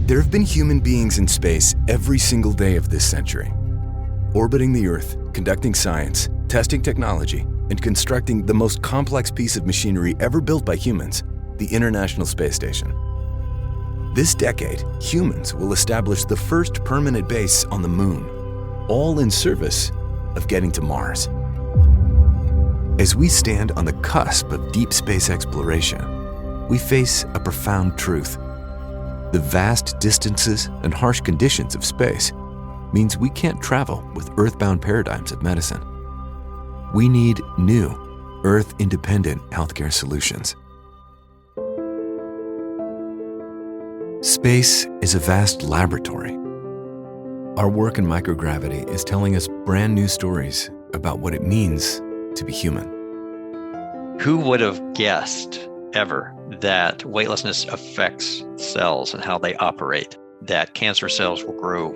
There have been human beings in space every single day of this century, orbiting the Earth, conducting science, testing technology, and constructing the most complex piece of machinery ever built by humans, the International Space Station. This decade, humans will establish the first permanent base on the Moon, all in service of getting to Mars. As we stand on the cusp of deep space exploration, we face a profound truth. The vast distances and harsh conditions of space means we can't travel with Earth-bound paradigms of medicine. We need new, Earth-independent healthcare solutions. Space is a vast laboratory. Our work in microgravity is telling us brand new stories about what it means to be human. Who would have guessed ever that weightlessness affects cells and how they operate, that cancer cells will grow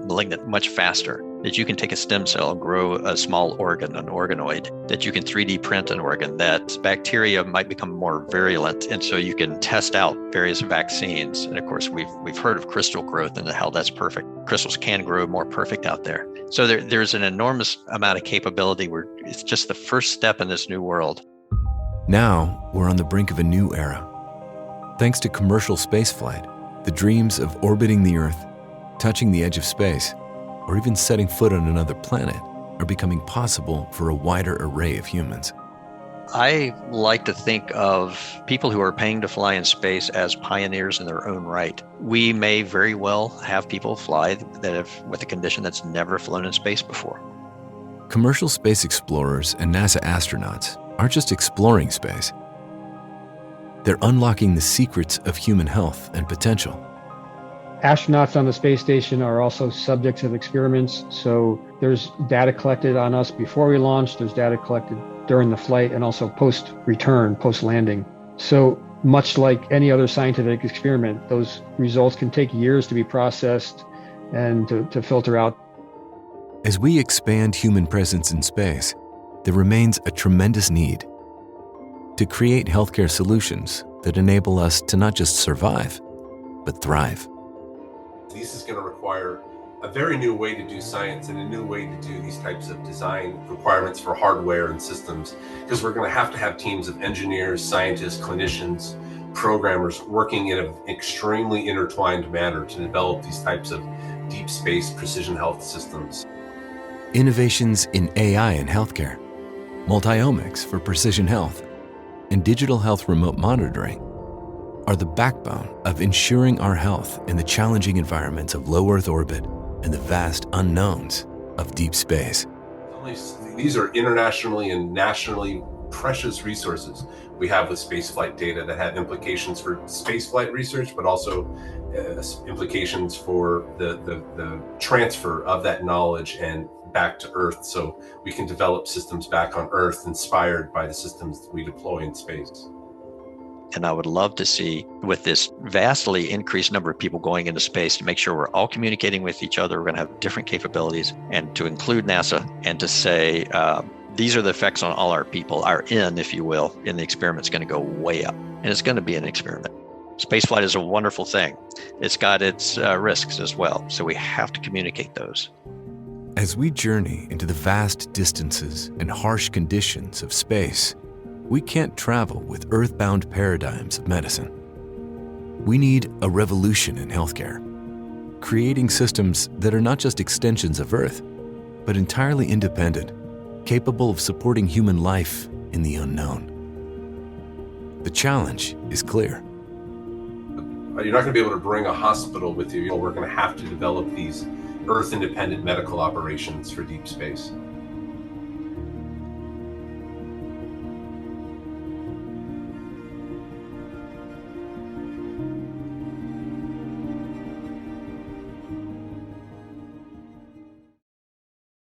malignant much faster, that you can take a stem cell and grow a small organ, an organoid, that you can 3D print an organ, that bacteria might become more virulent, and so you can test out various vaccines. And of course, we've heard of crystal growth and how that's perfect. Crystals can grow more perfect out there. So there's an enormous amount of capability where it's just the first step in this new world. Now, we're on the brink of a new era. Thanks to commercial spaceflight, the dreams of orbiting the Earth, touching the edge of space, or even setting foot on another planet are becoming possible for a wider array of humans. I like to think of people who are paying to fly in space as pioneers in their own right. We may very well have people fly that have, with a condition that's never flown in space before. Commercial space explorers and NASA astronauts aren't just exploring space. They're unlocking the secrets of human health and potential. Astronauts on the space station are also subjects of experiments, so there's data collected on us before we launch, there's data collected during the flight, and also post-return, post-landing. So much like any other scientific experiment, those results can take years to be processed and to filter out. As we expand human presence in space, there remains a tremendous need to create healthcare solutions that enable us to not just survive, but thrive. This is going to require a very new way to do science and a new way to do these types of design requirements for hardware and systems, because we're going to have teams of engineers, scientists, clinicians, programmers working in an extremely intertwined manner to develop these types of deep space precision health systems. Innovations in AI in healthcare, multiomics for precision health, and digital health remote monitoring are the backbone of ensuring our health in the challenging environments of low Earth orbit and the vast unknowns of deep space. These are internationally and nationally precious resources we have with spaceflight data that have implications for spaceflight research, but also implications for the transfer of that knowledge and back to Earth, so we can develop systems back on Earth inspired by the systems that we deploy in space. And I would love to see, with this vastly increased number of people going into space, to make sure we're all communicating with each other. We're going to have different capabilities, and to include NASA and to say, these are the effects on all our people. Our N, if you will, in the experiment is going to go way up. And it's going to be an experiment. Spaceflight is a wonderful thing. It's got its risks as well. So we have to communicate those. As we journey into the vast distances and harsh conditions of space, we can't travel with earth-bound paradigms of medicine. We need a revolution in healthcare, creating systems that are not just extensions of Earth, but entirely independent, capable of supporting human life in the unknown. The challenge is clear. You're not going to be able to bring a hospital with you. We're going to have to develop these Earth-independent medical operations for deep space.